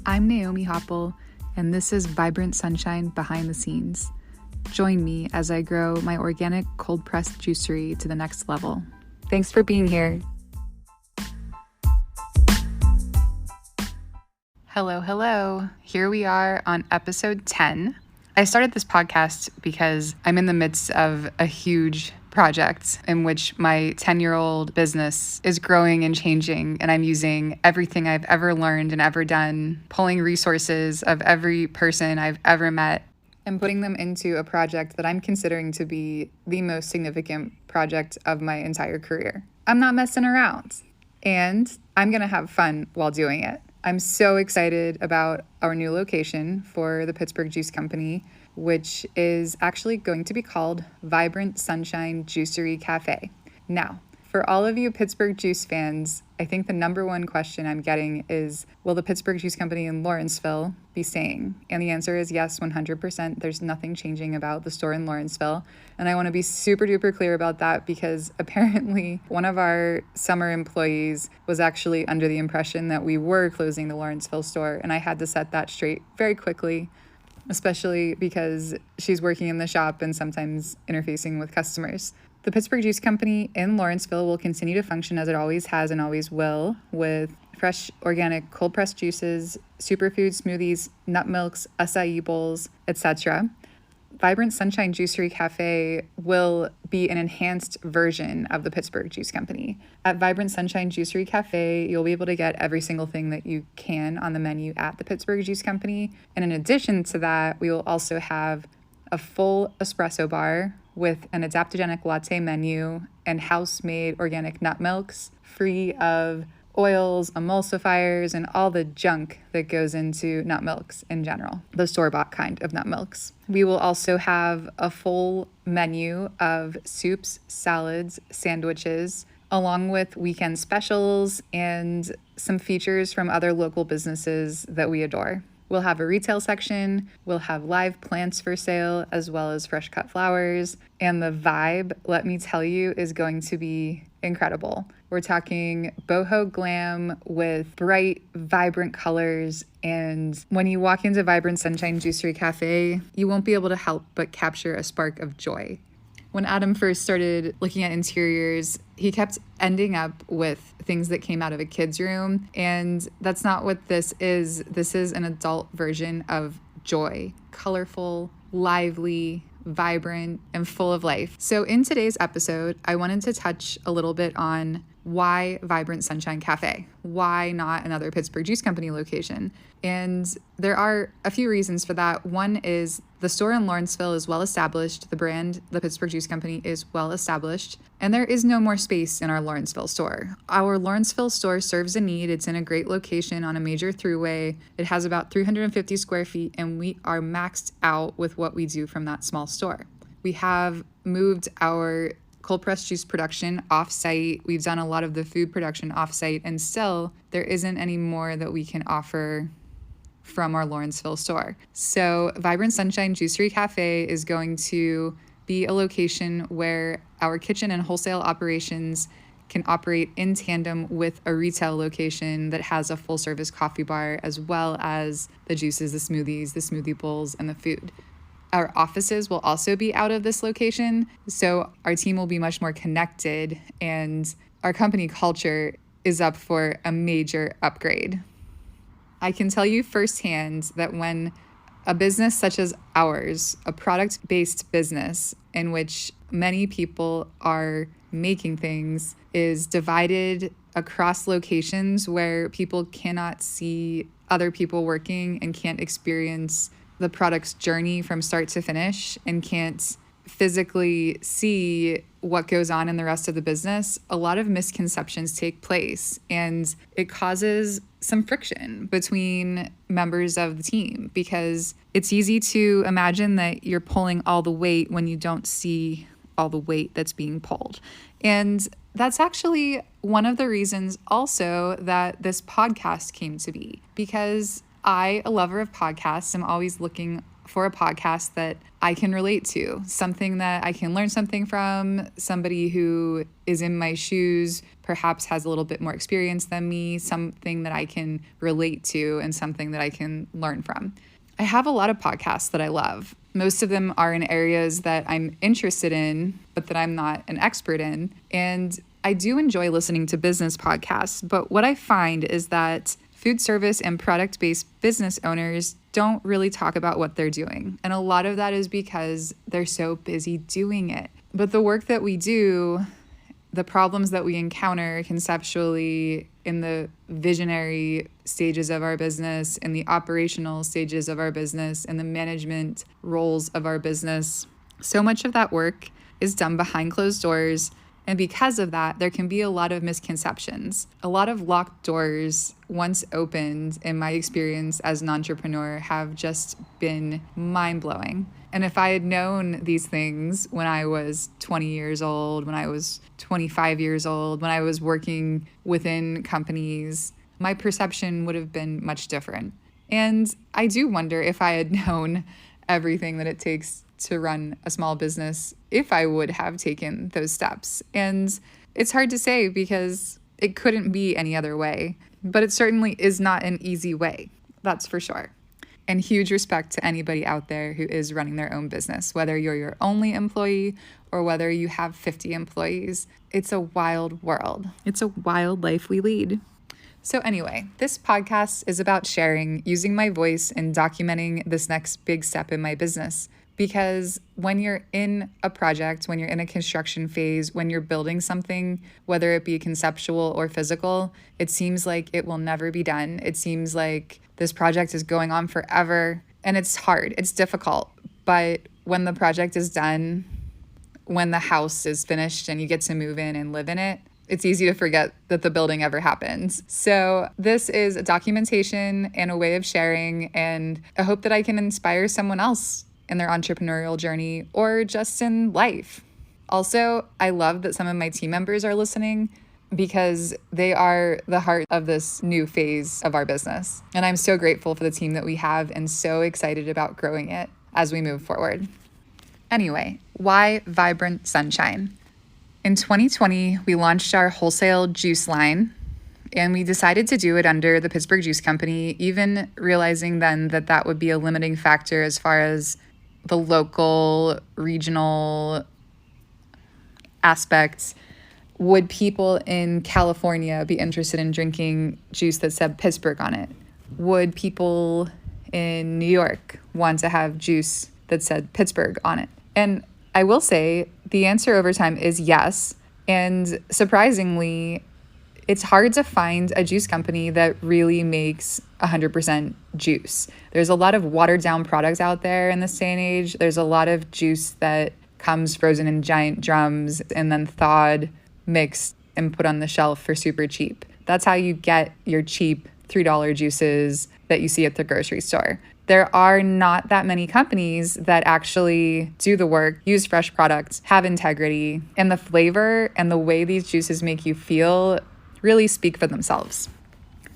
I'm Naomi Hopple, and this is Vibrant Sunshine Behind the Scenes. Join me as I grow my organic cold-pressed juicery to the next level. Thanks for being here. Hello. Here we are on episode 10. I started this podcast because I'm in the midst of a huge project in which my 10-year-old business is growing and changing, and I'm using everything I've ever learned and ever done, pulling resources of every person I've ever met, and putting them into a project that I'm considering to be the most significant project of my entire career. I'm not messing around, and I'm going to have fun while doing it. I'm so excited about our new location for the Pittsburgh Juice Company, which is actually going to be called Vibrant Sunshine Juicery Cafe. Now, for all of you Pittsburgh Juice fans, I think the number one question I'm getting is, will the Pittsburgh Juice Company in Lawrenceville be staying? And the answer is yes, 100%. There's nothing changing about the store in Lawrenceville. And I want to be super duper clear about that because apparently one of our summer employees was actually under the impression that we were closing the Lawrenceville store. And I had to set that straight very quickly, especially because she's working in the shop and sometimes interfacing with customers. The Pittsburgh Juice Company in Lawrenceville will continue to function as it always has and always will, with fresh, organic, cold-pressed juices, superfood smoothies, nut milks, acai bowls, etc. Vibrant Sunshine Juicery Cafe will be an enhanced version of the Pittsburgh Juice Company. At Vibrant Sunshine Juicery Cafe, you'll be able to get every single thing that you can on the menu at the Pittsburgh Juice Company. And in addition to that, we will also have a full espresso bar with an adaptogenic latte menu and house-made organic nut milks, free of oils, emulsifiers, and all the junk that goes into nut milks in general, the store-bought kind of nut milks. We will also have a full menu of soups, salads, sandwiches, along with weekend specials and some features from other local businesses that we adore. We'll have a retail section, we'll have live plants for sale, as well as fresh cut flowers. And the vibe, let me tell you, is going to be incredible. We're talking boho glam with bright, vibrant colors. And when you walk into Vibrant Sunshine Juicery Cafe, you won't be able to help but capture a spark of joy. When Adam first started looking at interiors, he kept ending up with things that came out of a kid's room. And that's not what this is. This is an adult version of joy. Colorful, lively, vibrant, and full of life. So in today's episode, I wanted to touch a little bit on why Vibrant Sunshine Cafe? Why not another Pittsburgh Juice Company location? And there are a few reasons for that. One is the store in Lawrenceville is well established. The brand, the Pittsburgh Juice Company, is well established. And there is no more space in our Lawrenceville store. Our Lawrenceville store serves a need. It's in a great location on a major throughway. It has about 350 square feet, and we are maxed out with what we do from that small store. We have moved our cold pressed juice production off-site. We've done a lot of the food production off-site, and still there isn't any more that we can offer from our Lawrenceville store. So Vibrant Sunshine Juicery Cafe is going to be a location where our kitchen and wholesale operations can operate in tandem with a retail location that has a full service coffee bar, as well as the juices, the smoothies, the smoothie bowls, and the food. Our offices will also be out of this location, so our team will be much more connected, and our company culture is up for a major upgrade. I can tell you firsthand that when a business such as ours, a product-based business in which many people are making things, is divided across locations where people cannot see other people working and can't experience the product's journey from start to finish and can't physically see what goes on in the rest of the business, a lot of misconceptions take place, and it causes some friction between members of the team because it's easy to imagine that you're pulling all the weight when you don't see all the weight that's being pulled. And that's actually one of the reasons also that this podcast came to be, because I, a lover of podcasts, am always looking for a podcast that I can relate to, something that I can learn something from, somebody who is in my shoes, perhaps has a little bit more experience than me, something that I can relate to and something that I can learn from. I have a lot of podcasts that I love. Most of them are in areas that I'm interested in, but that I'm not an expert in. And I do enjoy listening to business podcasts, but what I find is that food service and product-based business owners don't really talk about what they're doing. And a lot of that is because they're so busy doing it. But the work that we do, the problems that we encounter conceptually in the visionary stages of our business, in the operational stages of our business, in the management roles of our business, so much of that work is done behind closed doors. And because of that, there can be a lot of misconceptions. A lot of locked doors, once opened, in my experience as an entrepreneur, have just been mind-blowing. And if I had known these things when I was 20 years old, when I was 25 years old, when I was working within companies, my perception would have been much different. And I do wonder if I had known everything that it takes to run a small business, if I would have taken those steps. And it's hard to say because it couldn't be any other way, but it certainly is not an easy way. That's for sure. And huge respect to anybody out there who is running their own business, whether you're your only employee or whether you have 50 employees. It's a wild world. It's a wild life we lead. So anyway, this podcast is about sharing, using my voice and documenting this next big step in my business. Because when you're in a project, when you're in a construction phase, when you're building something, whether it be conceptual or physical, it seems like it will never be done. It seems like this project is going on forever, and it's hard, it's difficult. But when the project is done, when the house is finished and you get to move in and live in it, it's easy to forget that the building ever happened. So this is a documentation and a way of sharing, and I hope that I can inspire someone else in their entrepreneurial journey or just in life. Also, I love that some of my team members are listening because they are the heart of this new phase of our business. And I'm so grateful for the team that we have and so excited about growing it as we move forward. Anyway, why Vibrant Sunshine? In 2020, we launched our wholesale juice line, and we decided to do it under the Pittsburgh Juice Company, even realizing then that that would be a limiting factor as far as the local, regional aspects. Would people in California be interested in drinking juice that said Pittsburgh on it? Would people in New York want to have juice that said Pittsburgh on it? And I will say the answer over time is yes. And surprisingly, it's hard to find a juice company that really makes 100% juice. There's a lot of watered down products out there in this day and age. There's a lot of juice that comes frozen in giant drums and then thawed, mixed, and put on the shelf for super cheap. That's how you get your cheap $3 juices that you see at the grocery store. There are not that many companies that actually do the work, use fresh products, have integrity, and the flavor and the way these juices make you feel really speak for themselves.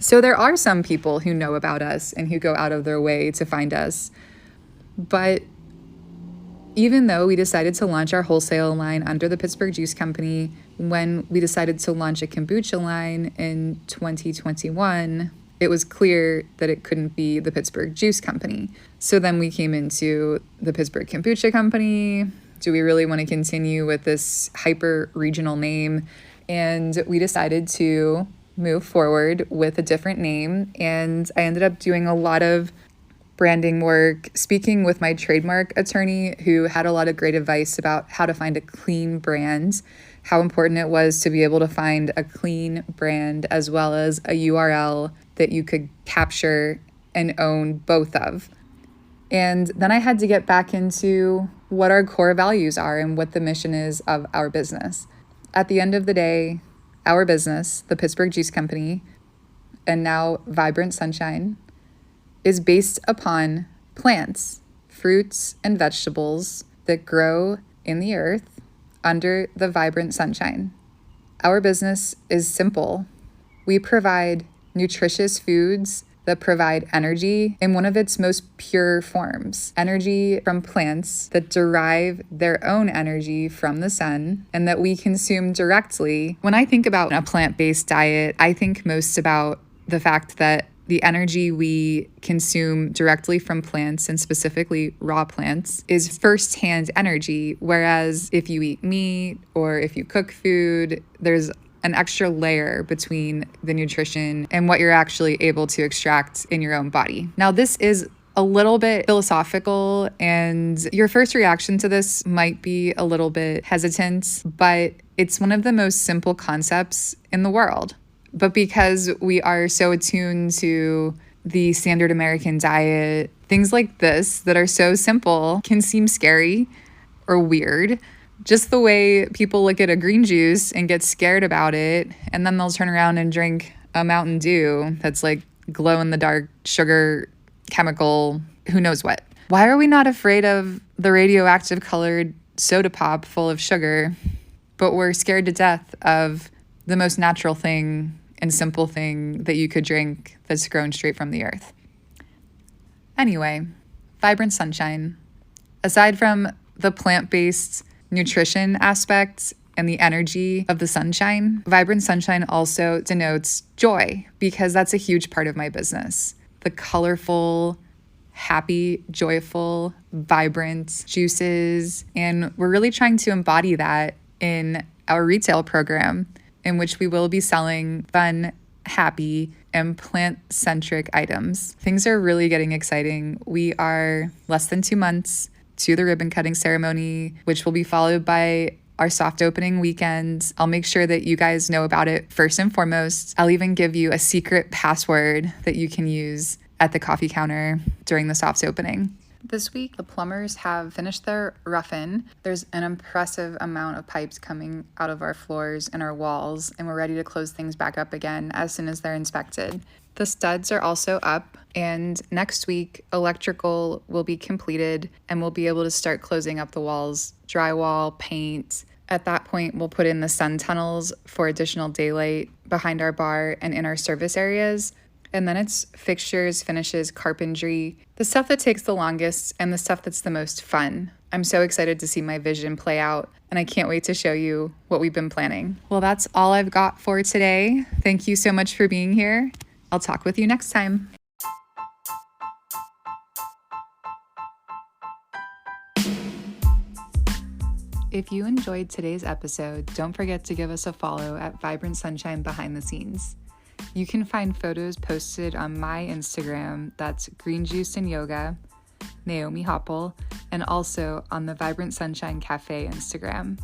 So there are some people who know about us and who go out of their way to find us. But even though we decided to launch our wholesale line under the Pittsburgh Juice Company, when we decided to launch a kombucha line in 2021, it was clear that it couldn't be the Pittsburgh Juice Company. So then we came into the Pittsburgh Kombucha Company. Do we really want to continue with this hyper regional name? And we decided to move forward with a different name. And I ended up doing a lot of branding work, speaking with my trademark attorney, who had a lot of great advice about how to find a clean brand, how important it was to be able to find a clean brand as well as a URL that you could capture and own both of. And then I had to get back into what our core values are and what the mission is of our business. At the end of the day, our business, the Pittsburgh Juice Company, and now Vibrant Sunshine, is based upon plants, fruits, and vegetables that grow in the earth under the vibrant sunshine. Our business is simple. We provide nutritious foods that provide energy in one of its most pure forms. Energy from plants that derive their own energy from the sun and that we consume directly. When I think about a plant-based diet, I think most about the fact that the energy we consume directly from plants, and specifically raw plants, is firsthand energy. Whereas if you eat meat or if you cook food, there's an extra layer between the nutrition and what you're actually able to extract in your own body. Now, this is a little bit philosophical, and your first reaction to this might be a little bit hesitant, but it's one of the most simple concepts in the world. But because we are so attuned to the standard American diet, things like this that are so simple can seem scary or weird. Just the way people look at a green juice and get scared about it, and then they'll turn around and drink a Mountain Dew that's like glow-in-the-dark sugar, chemical, who knows what. Why are we not afraid of the radioactive colored soda pop full of sugar, but we're scared to death of the most natural thing and simple thing that you could drink that's grown straight from the earth? Anyway, Vibrant Sunshine. Aside from the plant-based nutrition aspects and the energy of the sunshine, Vibrant Sunshine also denotes joy, because that's a huge part of my business. The colorful, happy, joyful, vibrant juices. And we're really trying to embody that in our retail program, in which we will be selling fun, happy, and plant-centric items. Things are really getting exciting. We are less than 2 months to the ribbon cutting ceremony, which will be followed by our soft opening weekend. I'll make sure that you guys know about it first and foremost. I'll even give you a secret password that you can use at the coffee counter during the soft opening. This week, the plumbers have finished their rough-in. There's an impressive amount of pipes coming out of our floors and our walls, and we're ready to close things back up again as soon as they're inspected. The studs are also up, and next week, electrical will be completed, and we'll be able to start closing up the walls, drywall, paint. At that point, we'll put in the sun tunnels for additional daylight behind our bar and in our service areas. And then it's fixtures, finishes, carpentry, the stuff that takes the longest and the stuff that's the most fun. I'm so excited to see my vision play out, and I can't wait to show you what we've been planning. Well, that's all I've got for today. Thank you so much for being here. I'll talk with you next time. If you enjoyed today's episode, don't forget to give us a follow at Vibrant Sunshine Behind the Scenes. You can find photos posted on my Instagram, that's Green Juice and Yoga, Naomi Hoppel, and also on the Vibrant Sunshine Cafe Instagram.